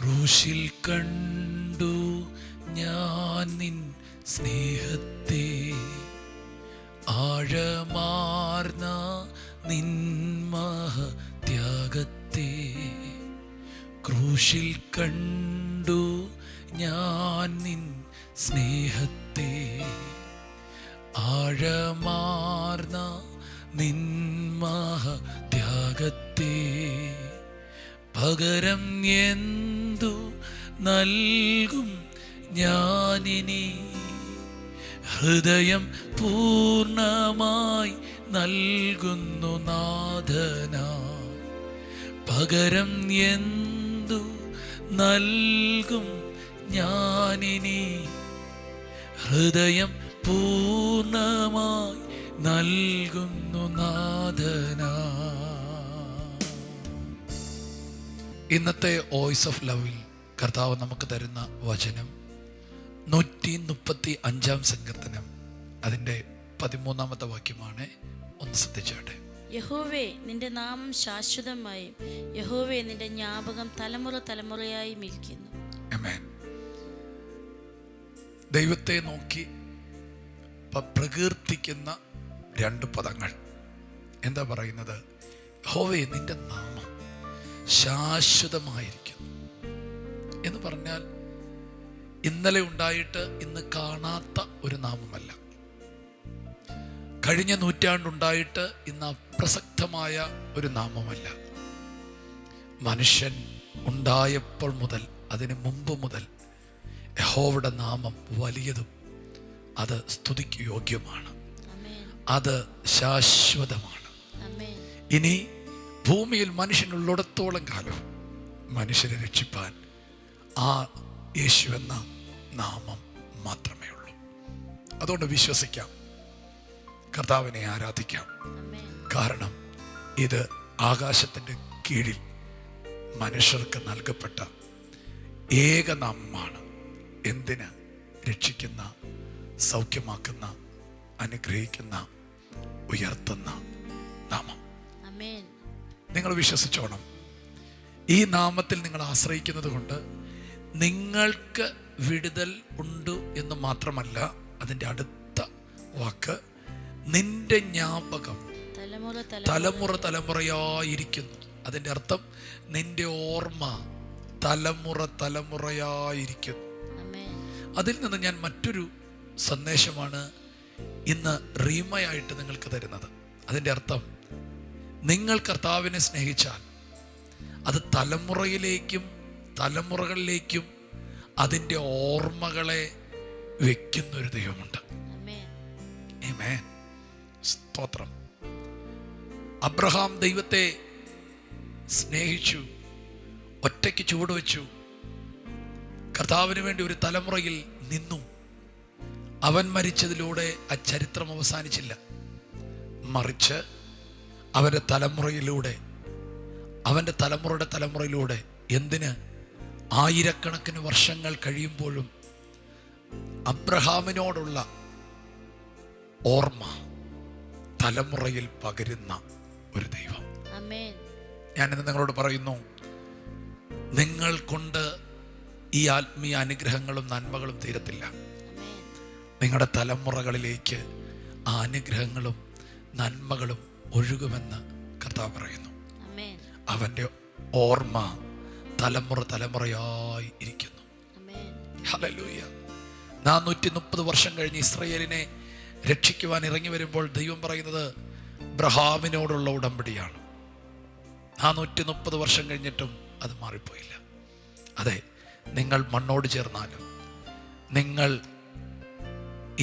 ക്രൂശിൽ കണ്ടു ഞാൻ നിൻ സ്നേഹത്തെ, ആഴമാർന്ന നിൻ മഹത്യാഗത്തെ. ക്രൂശിൽ കണ്ടു ഞാൻ നിൻ സ്നേഹത്തെ, ആഴമാർന്ന നിൻ മഹത്യാഗത്തെ. പകരം എന്തു നൽകും ഞാനിനി, ഹൃദയം പൂർണ്ണമായി നൽകുന്നു നാഥനാ. പകരം എന്തു നൽകും ഞാനിനി, ഹൃദയം പൂർണ്ണമായി നൽകുന്നു നാഥനാ. ഇന്നത്തെ വോയിസ് ഓഫ് ലവിൽ കർത്താവ് നമുക്ക് തരുന്ന വചനം 135 സങ്കീർത്തനം അതിൻ്റെ 13 വാക്യമാണ്. ഒന്ന് ശ്രദ്ധിച്ചാട്ടെ. യഹോവേ, നിന്റെ നാമം ശാശ്വതമായും യഹോവേ, നിന്റെ ജ്ഞാപകം തലമുറ തലമുറയായി ഇരിക്കുന്നു. ആമേൻ. ദൈവത്തെ നോക്കി പ്രകീർത്തിക്കുന്ന 2 പദങ്ങൾ. എന്താ പറയുന്നത്? യഹോവേ, നിന്റെ നാമം ശാശ്വതമായിരിക്കുന്നു എന്ന് പറഞ്ഞാൽ ഇന്നലെ ഉണ്ടായിട്ട് ഇന്ന് കാണാത്ത ഒരു നാമമല്ല. കഴിഞ്ഞ നൂറ്റാണ്ടുണ്ടായിട്ട് ഇന്ന് അപ്രസക്തമായ ഒരു നാമമല്ല. മനുഷ്യൻ ഉണ്ടായപ്പോൾ മുതൽ അതിന് മുമ്പ് മുതൽ യഹോവയുടെ നാമം വലിയതും അത് സ്തുതിക്ക് യോഗ്യമാണ്, അത് ശാശ്വതമാണ്. ഇനി ഭൂമിയിൽ മനുഷ്യനുള്ളിടത്തോളം കാലം മനുഷ്യരെ രക്ഷിപ്പാൻ ആ യേശു എന്ന നാമം മാത്രമേ ഉള്ളൂ. അതുകൊണ്ട് വിശ്വസിക്കാം, കർത്താവിനെ ആരാധിക്കാം. കാരണം ഇത് ആകാശത്തിൻ്റെ കീഴിൽ മനുഷ്യർക്ക് നൽകപ്പെട്ട ഏകനാമമാണ്. എന്തിന്? രക്ഷിക്കുന്ന, സൗഖ്യമാക്കുന്ന, അനുഗ്രഹിക്കുന്ന, ഉയർത്തുന്ന നാമം. നിങ്ങൾ വിശ്വസിച്ചോണം. ഈ നാമത്തിൽ നിങ്ങൾ ആശ്രയിക്കുന്നത് കൊണ്ട് നിങ്ങൾക്ക് വിടുതൽ ഉണ്ട് എന്ന് മാത്രമല്ല, അതിൻ്റെ അടുത്ത വാക്ക് നിന്റെ ജ്ഞാപകം തലമുറ തലമുറയായിരിക്കുന്നു. അതിൻ്റെ അർത്ഥം നിന്റെ ഓർമ്മ തലമുറ തലമുറയായിരിക്കുന്നു. അതിൽ നിന്ന് ഞാൻ മറ്റൊരു സന്ദേശമാണ് ഇന്ന് റീമയായിട്ട് നിങ്ങൾക്ക് തരുന്നത്. അതിൻ്റെ അർത്ഥം, നിങ്ങൾ കർത്താവിനെ സ്നേഹിച്ചാൽ അത് തലമുറയിലേക്കും തലമുറകളിലേക്കും അതിൻ്റെ ഓർമ്മകളെ വെക്കുന്നൊരു ദൈവമുണ്ട്. ആമേൻ. സ്തോത്രം. അബ്രഹാം ദൈവത്തെ സ്നേഹിച്ചു, ഒറ്റയ്ക്ക് ചുവടുവെച്ചു, കർത്താവിന് വേണ്ടി ഒരു തലമുറയിൽ നിന്നു. അവൻ മരിച്ചതിലൂടെ ആ ചരിത്രം അവസാനിച്ചില്ല. മറിച്ച് അവൻ്റെ തലമുറയിലൂടെ, അവൻ്റെ തലമുറയുടെ തലമുറയിലൂടെ, എന്തിന്? ആയിരക്കണക്കിന് വർഷങ്ങൾ കഴിയുമ്പോഴും അബ്രഹാമിനോടുള്ള ഓർമ്മ തലമുറയിൽ പകരുന്ന ഒരു ദൈവം. ഞാനിന്ന് നിങ്ങളോട് പറയുന്നു, നിങ്ങൾ കൊണ്ട് ഈ ആത്മീയ അനുഗ്രഹങ്ങളും നന്മകളും തീരത്തില്ല. നിങ്ങളുടെ തലമുറകളിലേക്ക് ആ അനുഗ്രഹങ്ങളും നന്മകളും ഒഴുകുമെന്ന് കർത്താവ് പറയുന്നു. അവൻ്റെ ഓർമ്മ തലമുറ തലമുറയായി ഇരിക്കുന്നു. ഹല്ലേലൂയ. 430 വർഷം കഴിഞ്ഞ് ഇസ്രായേലിനെ രക്ഷിക്കുവാൻ ഇറങ്ങി വരുമ്പോൾ ദൈവം പറയുന്നത് അബ്രഹാമിനോടുള്ള ഉടമ്പടിയാണ്. 430 വർഷം കഴിഞ്ഞിട്ടും അത് മാറിപ്പോയില്ല. അതെ, നിങ്ങൾ മണ്ണോട് ചേർന്നാലും, നിങ്ങൾ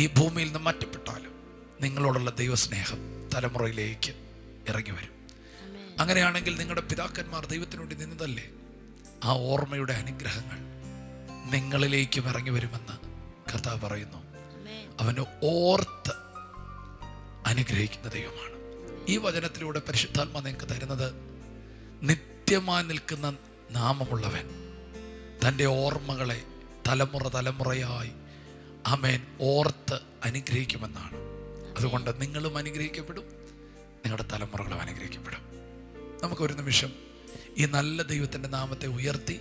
ഈ ഭൂമിയിൽ നിന്ന് മാറ്റപ്പെട്ടാലും, നിങ്ങളോടുള്ള ദൈവസ്നേഹം തലമുറയിലേക്ക് ഇറങ്ങി വരും. അങ്ങനെയാണെങ്കിൽ നിങ്ങളുടെ പിതാക്കന്മാർ ദൈവത്തിനു വേണ്ടി നിന്നതല്ലേ, ആ ഓർമ്മയുടെ അനുഗ്രഹങ്ങൾ നിങ്ങളിലേക്കും ഇറങ്ങി വരുമെന്ന് കർത്താവ് പറയുന്നു. അവന് ഓർത്ത് അനുഗ്രഹിക്കുന്ന ദൈവമാണ്. ഈ വചനത്തിലൂടെ പരിശുദ്ധാത്മാ നിങ്ങൾക്ക് തരുന്നത്, നിത്യമായി നിൽക്കുന്ന നാമമുള്ളവൻ തൻ്റെ ഓർമ്മകളെ തലമുറ തലമുറയായി ആമേൻ ഓർത്ത് അനുഗ്രഹിക്കുമെന്നാണ്. അതുകൊണ്ട് നിങ്ങളും അനുഗ്രഹിക്കപ്പെടും, നിങ്ങളുടെ തലമുറകളും അനുഗ്രഹിക്കപ്പെടും. നമുക്കൊരു നിമിഷം ഈ നല്ല ദൈവത്തിൻ്റെ നാമത്തെ ഉയർത്തി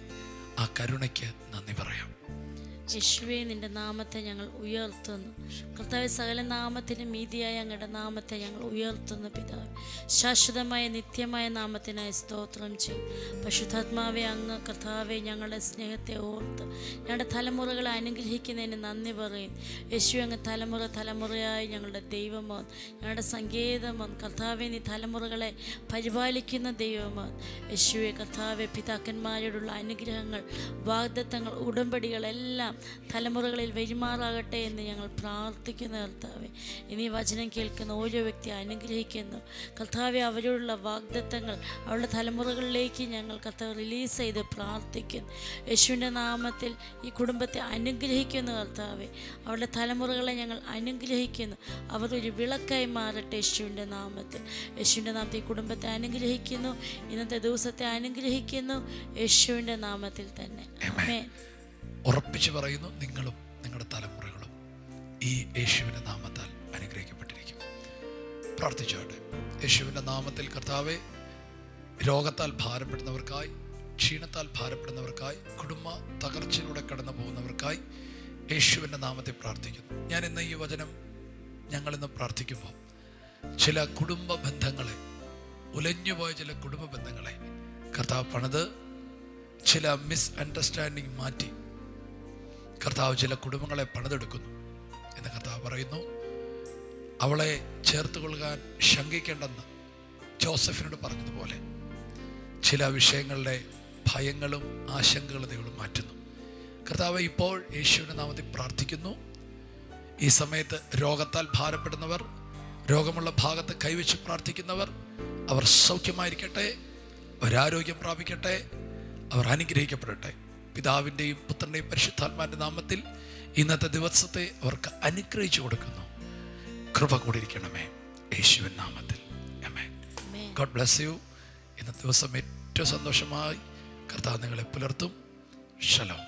ആ കരുണയ്ക്ക് നന്ദി പറയാം. യേശുവേ, നിന്റെ നാമത്തെ ഞങ്ങൾ ഉയർത്തുന്നു. കർത്താവെ, സകല നാമത്തിനും മീതിയായ അങ്ങയുടെ നാമത്തെ ഞങ്ങൾ ഉയർത്തുന്നു. പിതാവ്, ശാശ്വതമായ നിത്യമായ നാമത്തിനായി സ്തോത്രം ചെയ്യും. പരിശുദ്ധാത്മാവെ, അങ്ങ് കർത്താവെ ഞങ്ങളുടെ സ്നേഹത്തെ ഓർത്ത് ഞങ്ങളുടെ തലമുറകളെ അനുഗ്രഹിക്കുന്നതിന് നന്ദി പറയും. യേശു, അങ്ങ് തലമുറ തലമുറയായി ഞങ്ങളുടെ ദൈവമാണ്, ഞങ്ങളുടെ സങ്കേതമാണ്. കർത്താവെ, നീ തലമുറകളെ പരിപാലിക്കുന്ന ദൈവമാണ്. യേശുവെ കർത്താവെ, പിതാക്കന്മാരോടുള്ള അനുഗ്രഹങ്ങൾ, വാഗ്ദത്തങ്ങൾ, ഉടമ്പടികളെല്ലാം തലമുറകളിൽ വഴിമാറാകട്ടെ എന്ന് ഞങ്ങൾ പ്രാർത്ഥിക്കുന്ന കർത്താവെ. ഇനി വചനം കേൾക്കുന്ന ഓരോ വ്യക്തി അനുഗ്രഹിക്കുന്നു കർത്താവെ. അവരോടുള്ള വാഗ്ദത്തങ്ങൾ അവരുടെ തലമുറകളിലേക്ക് ഞങ്ങൾ കർത്താവ് റിലീസ് ചെയ്ത് പ്രാർത്ഥിക്കുന്നു. യേശുവിൻ്റെ നാമത്തിൽ ഈ കുടുംബത്തെ അനുഗ്രഹിക്കുന്നു കർത്താവെ. അവരുടെ തലമുറകളെ ഞങ്ങൾ അനുഗ്രഹിക്കുന്നു. അവർ ഒരു വിളക്കായി മാറട്ടെ യേശുവിൻ്റെ നാമത്തിൽ. യേശുവിൻ്റെ നാമത്തിൽ ഈ കുടുംബത്തെ അനുഗ്രഹിക്കുന്നു. ഇന്നത്തെ ദിവസത്തെ അനുഗ്രഹിക്കുന്നു യേശുവിൻ്റെ നാമത്തിൽ തന്നെ. ആമേൻ. ഉറപ്പിച്ച് പറയുന്നു, നിങ്ങളും നിങ്ങളുടെ തലമുറകളും ഈ യേശുവിൻ്റെ നാമത്താൽ അനുഗ്രഹിക്കപ്പെട്ടിരിക്കും. പ്രാർത്ഥിച്ചോട്ടെ. യേശുവിൻ്റെ നാമത്തിൽ കർത്താവെ, രോഗത്താൽ ഭാരപ്പെടുന്നവർക്കായി, ക്ഷീണത്താൽ ഭാരപ്പെടുന്നവർക്കായി, കുടുംബ തകർച്ചയിലൂടെ കടന്നു പോകുന്നവർക്കായി യേശുവിൻ്റെ നാമത്തിൽ പ്രാർത്ഥിക്കുന്നു. ഞാൻ ഇന്ന് ഈ വചനം ഞങ്ങളിന്ന് പ്രാർത്ഥിക്കുമ്പോൾ ചില കുടുംബ ബന്ധങ്ങളെ, ഉലഞ്ഞുപോയ ചില കുടുംബ ബന്ധങ്ങളെ കർത്താവ് പണിത്, ചില മിസ് അണ്ടർസ്റ്റാൻഡിങ് മാറ്റി കർത്താവ് ചില കുടുംബങ്ങളെ പണിതെടുക്കുന്നു എന്ന് കർത്താവ് പറയുന്നു. അവളെ ചേർത്ത് കൊള്ളുവാൻ ശങ്കിക്കേണ്ടെന്ന് ജോസഫിനോട് പറഞ്ഞതുപോലെ ചില വിഷയങ്ങളുടെ ഭയങ്ങളും ആശങ്കകളും ദൈവം മാറ്റുന്നു. കർത്താവ് ഇപ്പോൾ യേശുവിൻ്റെ നാമത്തിൽ പ്രാർത്ഥിക്കുന്നു. ഈ സമയത്ത് രോഗത്താൽ ഭാരപ്പെടുന്നവർ, രോഗമുള്ള ഭാഗത്ത് കൈവച്ച് പ്രാർത്ഥിക്കുന്നവർ, അവർ സൗഖ്യമായിരിക്കട്ടെ, അവരാരോഗ്യം പ്രാപിക്കട്ടെ, അവർ അനുഗ്രഹിക്കപ്പെടട്ടെ. പിതാവിൻ്റെയും പുത്രൻ്റെയും പരിശുദ്ധാത്മാവിൻ്റെ നാമത്തിൽ ഇന്നത്തെ ദിവസത്തെ അവർക്ക് അനുഗ്രഹിച്ചു കൊടുക്കുന്നു. കൃപ കൂടിയിരിക്കണമേ യേശുവിൻ നാമത്തിൽ. ആമേൻ. God bless you. ഇന്നത്തെ ദിവസം ഏറ്റവും സന്തോഷമായി കർത്താവ് നിങ്ങളെ പുലർത്തും. ശലോം.